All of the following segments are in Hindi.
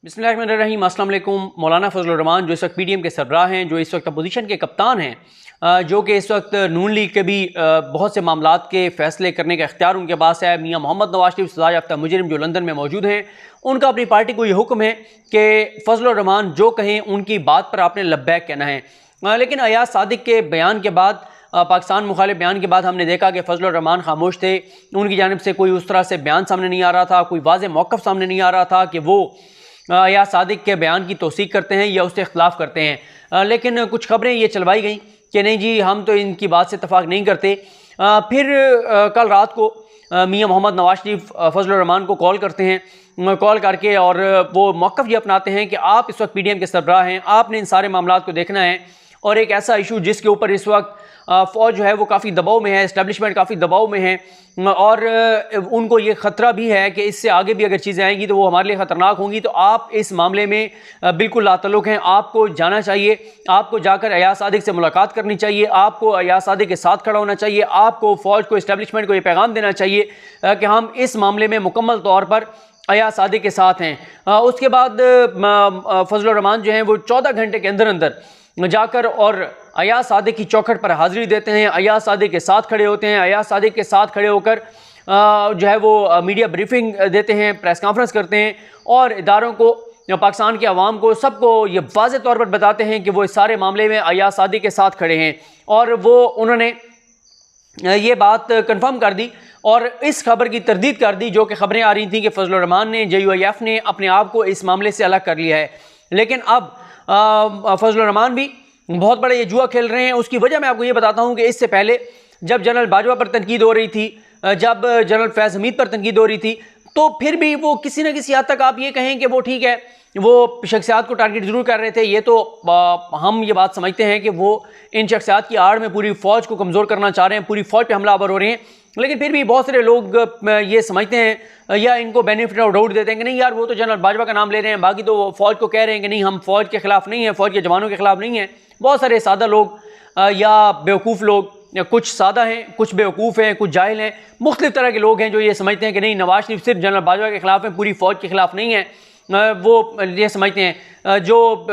बिस्मिल्लाहिर्रहमानिर्रहीम। अस्सलाम वालेकुम। मौलाना फजलुर रहमान जो इस वक्त पीडीएम के सरबराह हैं, जो इस वक्त अपोजिशन के कप्तान हैं, जो कि इस वक्त नून लीग के भी बहुत से मामलात के फ़ैसले करने का इख्तियार उनके पास है, मियाँ मोहम्मद नवाज शरीफ सज़ा याफ्ता मुजरिम जो लंदन में मौजूद हैं, उनका अपनी पार्टी को ये हुक्म है कि फजलुर रहमान जो कहें उनकी बात पर आपने लब्बैक कहना है। लेकिन अयाज सादिक के बयान के बाद, पाकिस्तान मुखालिफ बयान के बाद हमने देखा कि फजलुर रहमान खामोश थे। उनकी जानिब से कोई उस तरह से बयान सामने नहीं आ रहा था, कोई वाज़ेह मौक़िफ़ सामने नहीं आ रहा था कि वो अयाज सादिक के बयान की तौसीक करते हैं या उससे इख्तिलाफ़ करते हैं। लेकिन कुछ खबरें ये चलवाई गई कि नहीं जी, हम तो इनकी बात से इत्तफ़ाक़ नहीं करते। फिर कल रात को मियाँ मोहम्मद नवाज शरीफ फजलुर रहमान को कॉल करते हैं, कॉल करके और वो मौक़िफ़ ये अपनाते हैं कि आप इस वक्त पीडीएम के सरबराह हैं, आपने इन सारे मामलात को देखना है। और एक ऐसा इशू जिसके ऊपर इस वक्त फ़ौज जो है वो काफ़ी दबाव में है, इस्टेब्लिशमेंट काफ़ी दबाव में है, और उनको ये ख़तरा भी है कि इससे आगे भी अगर चीज़ें आएंगी तो वो हमारे लिए ख़तरनाक होंगी। तो आप इस मामले में बिल्कुल लातल्लुक़ हैं, आपको जाना चाहिए, आपको जाकर अयाज सादिक से मुलाकात करनी चाहिए, आपको अयाज सादिक के साथ खड़ा होना चाहिए, आपको फ़ौज को, इस्टेब्लिशमेंट को ये पैगाम देना चाहिए कि हम इस मामले में मुकम्मल तौर पर अयाज सादिक के साथ हैं। उसके बाद फजलुर रहमान जो हैं वो 14 घंटे के अंदर अंदर जाकर और अयाज सादिक की चौखट पर हाज़िरी देते हैं, अयाज सादिक के साथ खड़े होते हैं, अयाज सादिक के साथ खड़े होकर जो है वो मीडिया ब्रीफिंग देते हैं, प्रेस कॉन्फ्रेंस करते हैं और इदारों को, पाकिस्तान के अवाम को, सबको ये वाज़ेह तौर पर बताते हैं कि वो इस सारे मामले में अयाज सादिक के साथ खड़े हैं। और वो उन्होंने ये बात कंफर्म कर दी और इस खबर की तरदीद कर दी जो कि खबरें आ रही थी कि फजलुर रहमान ने, JUIF ने अपने आप को इस मामले से अलग कर लिया है। लेकिन अब फजलुर रहमान भी बहुत बड़ा ये जुआ खेल रहे हैं। उसकी वजह मैं आपको ये बताता हूँ कि इससे पहले जब जनरल बाजवा पर तनकीद हो रही थी, जब जनरल फैज़ हमीद पर तनकीद हो रही थी, तो फिर भी वो किसी न किसी हद तक आप ये कहें कि वो ठीक है, वो शख्सियात को टारगेट ज़रूर कर रहे थे। ये तो हम ये बात समझते हैं कि वो इन शख्सियात की आड़ में पूरी फ़ौज को कमज़ोर करना चाह रहे हैं, पूरी फ़ौज पर हमलावर हो रहे हैं। लेकिन फिर भी बहुत सारे लोग ये समझते हैं या इनको बेनिफिट ऑफ डाउट देते हैं कि नहीं यार, वो तो जनरल बाजवा का नाम ले रहे हैं, बाकी तो फ़ौज को कह रहे हैं कि नहीं, हम फ़ौज के ख़िलाफ़ नहीं हैं, फ़ौज के जवानों के ख़िलाफ़ नहीं हैं। बहुत सारे सादा लोग या बेवकूफ़ लोग, या कुछ सादा हैं, कुछ बेवकूफ़ हैं, कुछ जाहिल हैं, मुख्तलिफ़ तरह के लोग हैं जो ये समझते हैं कि नहीं, नवाज शरीफ सिर्फ जनरल बाजवा के ख़िलाफ़ हैं, पूरी फ़ौज के ख़िलाफ़ नहीं है। वो ये समझते हैं। जो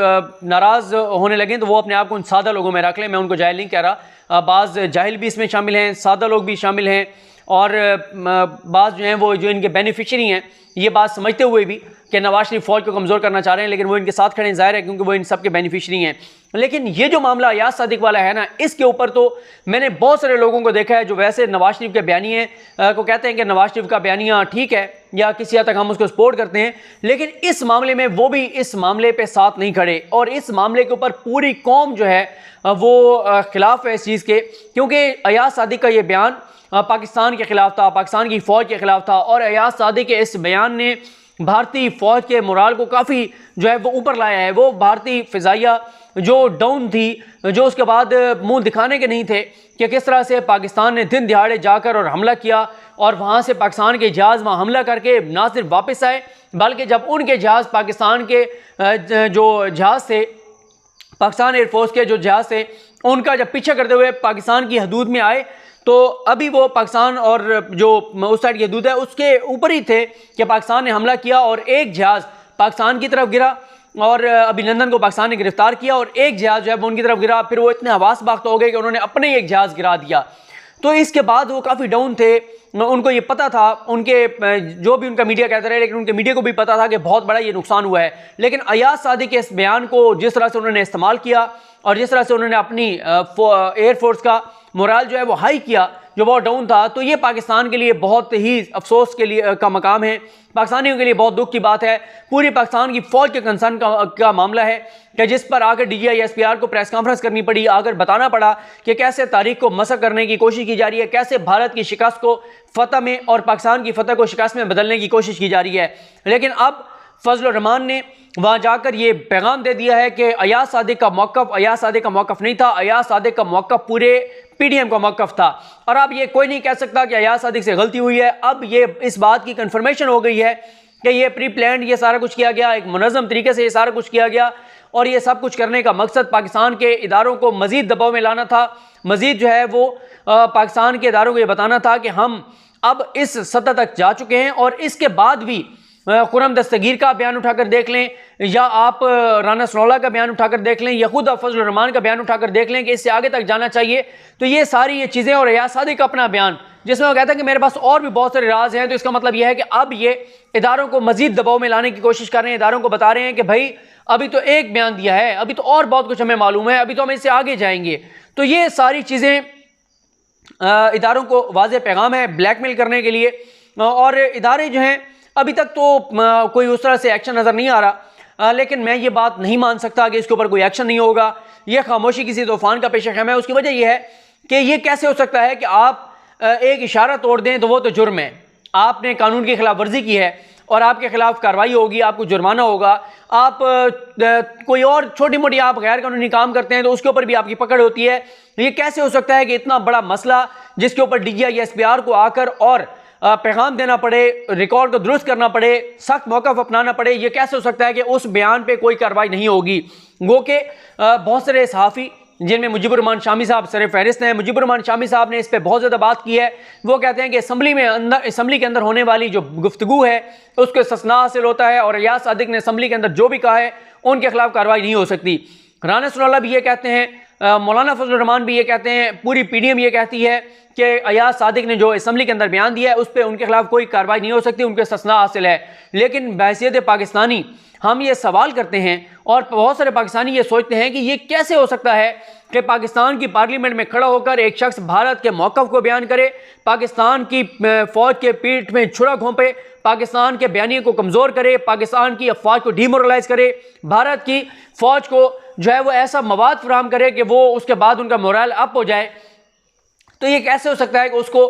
नाराज़ होने लगे तो वो अपने आप को उन सादा लोगों में रख लें। मैं उनको जाहिल नहीं कह रहा, बाज़ जाहिल भी इसमें शामिल हैं, सादा लोग भी शामिल हैं, और बाज़ जो हैं वो जो इनके बेनिफिशरी हैं, ये बात समझते हुए भी कि नवाज शरीफ फ़ौज को कमज़ोर करना चाह रहे हैं, लेकिन वो इनके साथ खड़े हैं, ज़ाहिर है क्योंकि वो इन सब के बेनिफिशरी हैं। लेकिन ये जो मामला अयाज सादिक वाला है ना, इसके ऊपर तो मैंने बहुत सारे लोगों को देखा है जो वैसे नवाज शरीफ के बयानिए को कहते हैं कि नवाज शरीफ का बयानिया ठीक है या किसी हद तक हम उसको सपोर्ट करते हैं, लेकिन इस मामले में वो भी इस मामले पे साथ नहीं खड़े। और इस मामले के ऊपर पूरी कौम जो है वो खिलाफ है इस चीज़ के, क्योंकि अयाज सादिक का ये बयान पाकिस्तान के ख़िलाफ़ था, पाकिस्तान की फ़ौज के ख़िलाफ़ था। और अयाज सादिक के इस बयान ने भारतीय फ़ौज के मोराल को काफ़ी जो है वो ऊपर लाया है। वो भारतीय फ़िज़ाइया जो डाउन थी, जो उसके बाद मुंह दिखाने के नहीं थे कि किस तरह से पाकिस्तान ने दिन दिहाड़े जाकर और हमला किया, और वहाँ से पाकिस्तान के जहाज़ वहाँ हमला करके ना सिर्फ वापस आए, बल्कि जब उनके जहाज़ पाकिस्तान के जो जहाज़ थे, पाकिस्तान एयरफोर्स के जो जहाज़ थे, उनका जब पीछा करते हुए पाकिस्तान की हदूद में आए, तो अभी वो पाकिस्तान और जो उस साइड की हदूद है उसके ऊपर ही थे कि पाकिस्तान ने हमला किया और एक जहाज़ पाकिस्तान की तरफ गिरा, और अभी लंदन को पाकिस्तान ने गिरफ्तार किया और एक जहाज़ जो है वो उनकी तरफ गिरा। फिर वो इतने हवास बाख्त हो गए कि उन्होंने अपने एक जहाज़ गिरा दिया। तो इसके बाद वो काफ़ी डाउन थे, उनको ये पता था, उनके जो भी उनका मीडिया कहते रहे, लेकिन उनके मीडिया को भी पता था कि बहुत बड़ा ये नुकसान हुआ है। लेकिन अयाज सादिक के इस बयान को जिस तरह से उन्होंने इस्तेमाल किया और जिस तरह से उन्होंने अपनी एयरफोर्स का मोराल जो है वो हाई किया, जो बहुत डाउन था, तो ये पाकिस्तान के लिए बहुत ही अफसोस के लिए का मकाम है, पाकिस्तानियों के लिए बहुत दुख की बात है। पूरी पाकिस्तान की फ़ौज के कंसर्न का मामला है कि जिस पर आकर DGI SPR को प्रेस कॉन्फ्रेंस करनी पड़ी, आकर बताना पड़ा कि कैसे तारीख को मसक करने की कोशिश की जा रही है, कैसे भारत की शिकस्त को फतह में और पाकिस्तान की फतह को शिकस्त में बदलने की कोशिश की जा रही है। लेकिन अब फजलुर रहमान ने वहाँ जाकर ये पैगाम दे दिया है कि अयाज सादिक का मौक़िफ़ अयाज सादिक का मौक़िफ़ नहीं था, अयाज सादिक का मौक़िफ़ पूरे PDM का मौक़िफ़ था। और अब ये कोई नहीं कह सकता कि अयाज सादिक से गलती हुई है। अब ये इस बात की कन्फर्मेशन हो गई है कि ये प्री प्लान्ड ये सारा कुछ किया गया, एक मुनज़्ज़म तरीके से ये सारा कुछ किया गया, और ये सब कुछ करने का मकसद पाकिस्तान के इदारों को मज़ीद दबाव में लाना था, मज़ीद जो है वो पाकिस्तान के इदारों को ये बताना था कि हम अब इस सतह तक जा चुके हैं और इसके बाद भी खुर्रम दस्तगीर का बयान उठाकर देख लें, या आप राना सनाउल्लाह का बयान उठाकर देख लें, या खुद फजलुर रहमान का बयान उठाकर देख लें कि इससे आगे तक जाना चाहिए। तो ये सारी ये चीज़ें, और अयाज सादिक का अपना बयान जिसमें वो कहता है कि मेरे पास और भी बहुत सारे राज हैं, तो इसका मतलब यह है कि अब ये इदारों को मजीद दबाव में लाने की कोशिश कर रहे हैं। इदारों को बता रहे हैं कि भाई अभी तो एक बयान दिया है, अभी तो और बहुत कुछ हमें मालूम है, अभी तो हम इससे आगे जाएंगे। तो ये सारी चीज़ें इदारों को वाज़ेह पैगाम है ब्लैकमेल करने के लिए। और इदारे जो हैं अभी तक तो कोई उस तरह से एक्शन नज़र नहीं आ रहा, लेकिन मैं ये बात नहीं मान सकता कि इसके ऊपर कोई एक्शन नहीं होगा। यह खामोशी किसी तूफान का पेशखम है। उसकी वजह यह है कि ये कैसे हो सकता है कि आप एक इशारा तोड़ दें तो वो तो जुर्म है, आपने कानून की खिलाफ वर्जी की है और आपके खिलाफ कार्रवाई होगी, आपको जुर्माना होगा। आप कोई और छोटी मोटी आप गैर कानूनी काम करते हैं तो उसके ऊपर भी आपकी पकड़ होती है। ये कैसे हो सकता है कि इतना बड़ा मसला जिसके ऊपर DGI SPR को आकर और पैगाम देना पड़े, रिकॉर्ड को दुरुस्त करना पड़े, सख्त मौक़िफ़ अपनाना पड़े, ये कैसे हो सकता है कि उस बयान पे कोई कार्रवाई नहीं होगी। गो के बहुत सारे सहाफ़ी जिनमें मुजीबुर रहमान शामी साहब सर फहरिस्त हैं, मुजीबुर रहमान शामी साहब ने इस पर बहुत ज़्यादा बात की है। वो कहते हैं कि असम्बली के अंदर होने वाली जो गुफ्तगू है उसको इस्तिस्ना हासिल होता है, और अयाज सादिक ने असम्बली के अंदर जो भी कहा है उनके खिलाफ कार्रवाई नहीं हो सकती। राना सनाउल्लाह भी ये कहते हैं, मौलाना फजलुर रहमान भी ये कहते हैं, पूरी PDM ये कहती है कि अयाज सादिक ने जो असम्बली के अंदर बयान दिया है उस पर उनके खिलाफ कोई कार्रवाई नहीं हो सकती, उनके इस्तिस्ना हासिल है। लेकिन बहैसियत पाकिस्तानी हम ये सवाल करते हैं, और बहुत सारे पाकिस्तानी ये सोचते हैं कि ये कैसे हो सकता है कि पाकिस्तान की पार्लियामेंट में खड़ा होकर एक शख्स भारत के मौक़िफ़ को बयान करे, पाकिस्तान की फ़ौज के पीठ में छुरा घोंपे, पाकिस्तान के बयानिए को कमज़ोर करे, पाकिस्तान की अफवाज को डीमोरलाइज करे, भारत की फ़ौज को जो है वो ऐसा मवाद फराहम करे कि वो उसके बाद उनका मोरल अप हो जाए। तो ये कैसे हो सकता है कि उसको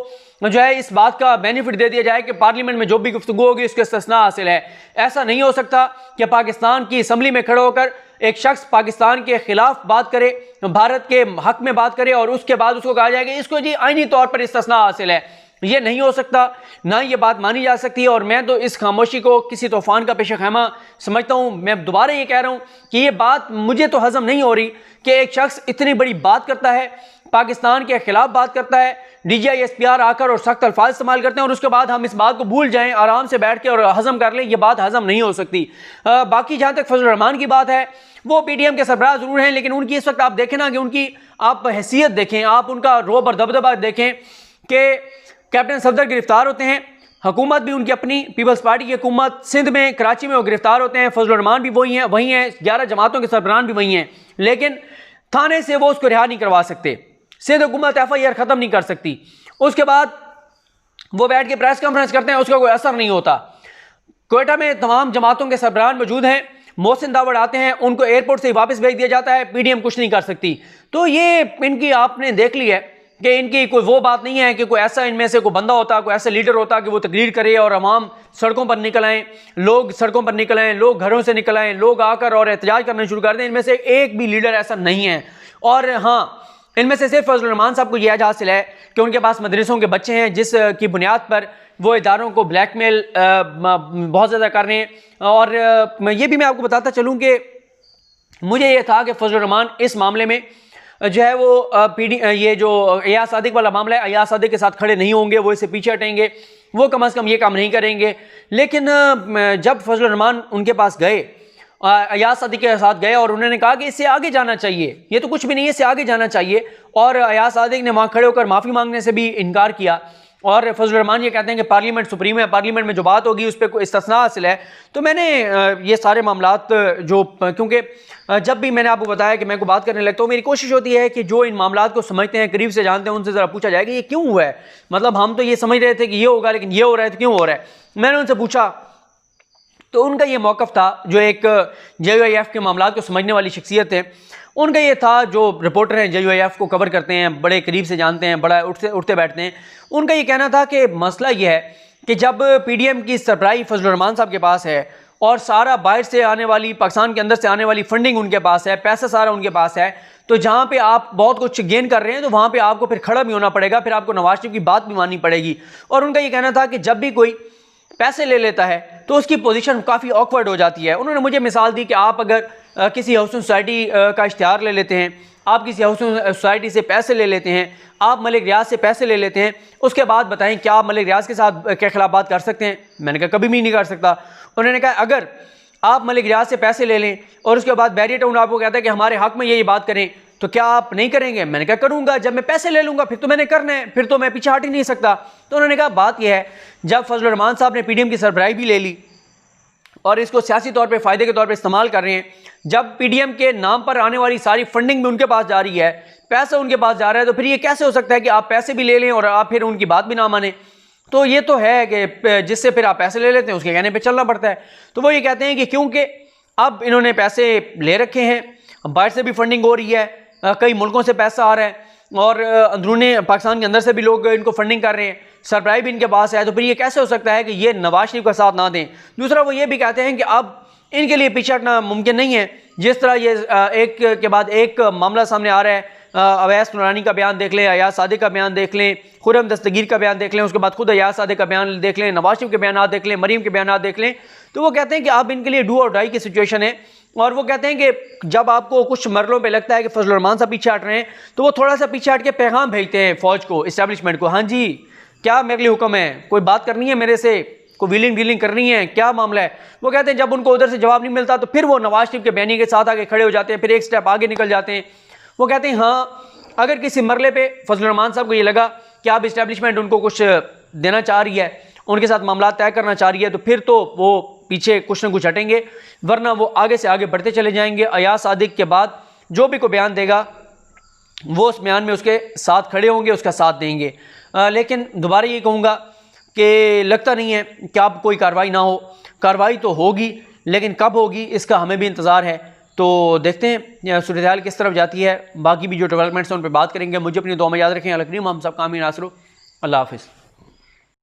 जो है इस बात का बेनिफिट दे दिया जाए कि पार्लियामेंट में जो भी गुफ्तगू होगी उसके इस्तिस्ना हासिल है। ऐसा नहीं हो सकता कि पाकिस्तान की असम्बली में खड़े होकर एक शख्स पाकिस्तान के खिलाफ बात करे, भारत के हक में बात करे, और उसके बाद उसको कहा जाए कि इसको जी आईनी तौर पर इस्तिस्ना हासिल है। ये नहीं हो सकता, ना ये बात मानी जा सकती है। और मैं तो इस खामोशी को किसी तूफान का पेशखैमा समझता हूँ। मैं दोबारा ये कह रहा हूँ कि ये बात मुझे तो हजम नहीं हो रही कि एक शख्स इतनी बड़ी बात करता है, पाकिस्तान के खिलाफ बात करता है, DGI SPR आकर और सख्त अल्फाज इस्तेमाल करते हैं, और उसके बाद हम इस बात को भूल जाएं, आराम से बैठ के और हजम कर लें। ये बात हजम नहीं हो सकती। बाकी जहाँ तक फजलुर रहमान की बात है, वो PDM के सरबराह जरूर हैं, लेकिन उनकी इस वक्त आप देखें ना कि उनकी आप हैसियत देखें, आप उनका रोब और दबदबा देखें कि कैप्टन सफदर गिरफ्तार होते हैं, हुकूमत भी उनकी अपनी पीपल्स पार्टी की हुकूमत, सिंध में कराची में वो गिरफ्तार होते हैं, फजलुर रहमान भी वही हैं, 11 जमातों के सरबराहान भी वही हैं, लेकिन थाने से वो उसको रिहा नहीं करवा सकते, सिंध हुकूमत FIR ख़त्म नहीं कर सकती। उसके बाद वो बैठ के प्रेस कॉन्फ्रेंस करते हैं, उसका कोई असर नहीं होता। क्वेटा में तमाम जमातों के सरबराहान मौजूद हैं, मोहसिन दावड़ आते हैं, उनको एयरपोर्ट से वापस भेज दिया जाता है, PDM कुछ नहीं कर सकती। तो ये इनकी आपने देख ली है कि इनकी कोई वो बात नहीं है कि कोई ऐसा इनमें से कोई बंदा होता, कोई ऐसा लीडर होता कि वो तकरीर करे और अवाम सड़कों पर निकल आएँ, लोग सड़कों पर निकल आएँ, लोग घरों से निकल आएँ, लोग आकर और एहतजाज करना शुरू कर दें। इनमें से एक भी लीडर ऐसा नहीं है। और हाँ, इनमें से सिर्फ फजलुर रहमान साहब को यह एजाज़ हासिल है कि उनके पास मदरसों के बच्चे हैं, जिस की बुनियाद पर वो इदारों को ब्लैकमेल बहुत ज़्यादा कर रहे हैं। और ये भी मैं आपको बताता चलूँ कि मुझे ये था कि फजलुर रहमान इस मामले में जो है वो ये जो अयाज सादिक वाला मामला है, अयाज सादिक के साथ खड़े नहीं होंगे, वो इससे पीछे हटेंगे, वो कम अज़ कम ये काम नहीं करेंगे। लेकिन जब फजलुर रहमान उनके पास गए, अयाज सादिक के साथ गए, और उन्होंने कहा कि इससे आगे जाना चाहिए, ये तो कुछ भी नहीं है, इससे आगे जाना चाहिए, और अयाज सादिक ने वहाँ खड़े होकर माफ़ी मांगने से भी इनकार किया। और फजलुर रहमान ये कहते हैं कि पार्लियामेंट सुप्रीम है, पार्लियामेंट में जो बात होगी उस पर कोई इस्तिस्ना हासिल है। तो मैंने ये सारे मामलात जो, क्योंकि जब भी मैंने आपको बताया कि मैं को बात करने लगता हूँ, मेरी कोशिश होती है कि जो इन मामलात को समझते हैं, करीब से जानते हैं, उनसे ज़रा पूछा जाए कि ये क्यों हुआ है। मतलब हम तो ये समझ रहे थे कि ये होगा, लेकिन ये हो रहा है तो क्यों हो रहा है। मैंने उनसे पूछा तो उनका ये मौक़िफ़ था, जो एक JUIF के मामलात को समझने वाली शख्सियत है, उनका ये था, जो रिपोर्टर हैं JUIF को कवर करते हैं, बड़े करीब से जानते हैं, बड़ा उठते बैठते हैं, उनका ये कहना था कि मसला ये है कि जब PDM की सरबराही फजलुर रहमान साहब के पास है और सारा बाहर से आने वाली, पाकिस्तान के अंदर से आने वाली फंडिंग उनके पास है, पैसा सारा उनके पास है, तो जहाँ पे आप बहुत कुछ गेन कर रहे हैं तो वहाँ पे आपको फिर खड़ा भी होना पड़ेगा, फिर आपको नवाज शरीफ की बात भी माननी पड़ेगी। और उनका ये कहना था कि जब भी कोई पैसे ले लेता है तो उसकी पोजीशन काफ़ी ऑकवर्ड हो जाती है। उन्होंने मुझे मिसाल दी कि आप अगर किसी हाउसिंग सोसाइटी का इश्तिहार ले लेते हैं आप किसी हाउसिंग सोसाइटी से पैसे ले लेते हैं, आप मलिक रियाज से पैसे ले लेते हैं, उसके बाद बताएं क्या आप मलिक रियाज के साथ के खिलाफ बात कर सकते हैं? मैंने कहा कभी भी नहीं कर सकता। उन्होंने कहा अगर आप मलिक रियाज से पैसे ले लें और उसके बाद बैरियर टाउन आपको कहता है कि हमारे हक में ये बात करें, तो क्या आप नहीं करेंगे? मैंने कहा करूंगा, जब मैं पैसे ले लूंगा फिर तो मैंने करना है, फिर तो मैं पीछे हट ही नहीं सकता। तो उन्होंने कहा बात यह है, जब फजलुर रहमान साहब ने पीडीएम की सरबराही भी ले ली और इसको सियासी तौर पे फ़ायदे के तौर पे इस्तेमाल कर रहे हैं, जब पीडीएम के नाम पर आने वाली सारी फंडिंग भी उनके पास जा रही है, पैसा उनके पास जा रहा है, तो फिर ये कैसे हो सकता है कि आप पैसे भी ले लें और आप फिर उनकी बात भी ना माने? तो ये तो है कि जिससे फिर आप पैसे ले लेते हैं उसके कहने पे चलना पड़ता है। तो वो ये कहते हैं कि क्योंकि अब इन्होंने पैसे ले रखे हैं, बाहर से भी फंडिंग हो रही है, कई मुल्कों से पैसा आ रहा है और अंदरूनी पाकिस्तान के अंदर से भी लोग इनको फंडिंग कर रहे हैं, सरबराही भी इनके पास है, तो फिर ये कैसे हो सकता है कि ये नवाज शरीफ का साथ ना दें? दूसरा वो ये भी कहते हैं कि अब इनके लिए पीछे हटना मुमकिन नहीं है। जिस तरह ये एक के बाद एक मामला सामने आ रहा है, अवैस नूरानी का बयान देख लें, अयाज सादिक का बयान देख लें, खुर्रम दस्तगीर का बयान देख लें, उसके बाद खुद अयाज सादिक का बयान देख लें, नवाज शरीफ के बयान देख लें, मरीम के बयान देख लें, तो वो कहते हैं कि अब इनके लिए डू और डाई की सिचुएशन है। और वो कहते हैं कि जब आपको कुछ मरलों पे लगता है कि फजलुर रहमान साहब पीछे हट रहे हैं, तो वो थोड़ा सा पीछे हट के पैगाम भेजते हैं फौज को, इस्टेब्लिशमेंट को, हाँ जी क्या मेरे लिए हुक्म है, कोई बात करनी है मेरे से, कोई व्हीलिंग डीलिंग करनी है, क्या मामला है? वो कहते हैं जब उनको उधर से जवाब नहीं मिलता तो फिर वो नवाज शरीफ के बयानी के साथ आगे खड़े हो जाते हैं, फिर एक स्टेप आगे निकल जाते हैं। वो कहते हैं हाँ, अगर किसी मरले पे फजलुर रहमान साहब को ये लगा कि अब इस्टेब्लिशमेंट उनको कुछ देना चाह रही है, उनके साथ मामला तय करना चाह रही है, तो फिर तो वो पीछे कुछ ना कुछ हटेंगे, वरना वो आगे से आगे बढ़ते चले जाएंगे। अयाज सादिक के बाद जो भी कोई बयान देगा वो उस बयान में उसके साथ खड़े होंगे, उसका साथ देंगे। लेकिन दोबारा ये कहूँगा कि लगता नहीं है कि अब कोई कार्रवाई ना हो, कार्रवाई तो होगी, लेकिन कब होगी इसका हमें भी इंतज़ार है। तो देखते हैं सूरत हाल किस तरफ जाती है। बाकी भी जो डेवलपमेंट्स हैं उन पर बात करेंगे। मुझे अपनी दुआ में याद रखें। अल्लाह करीम हम सब कामयाब नासरो। अल्लाह हाफ़िज़।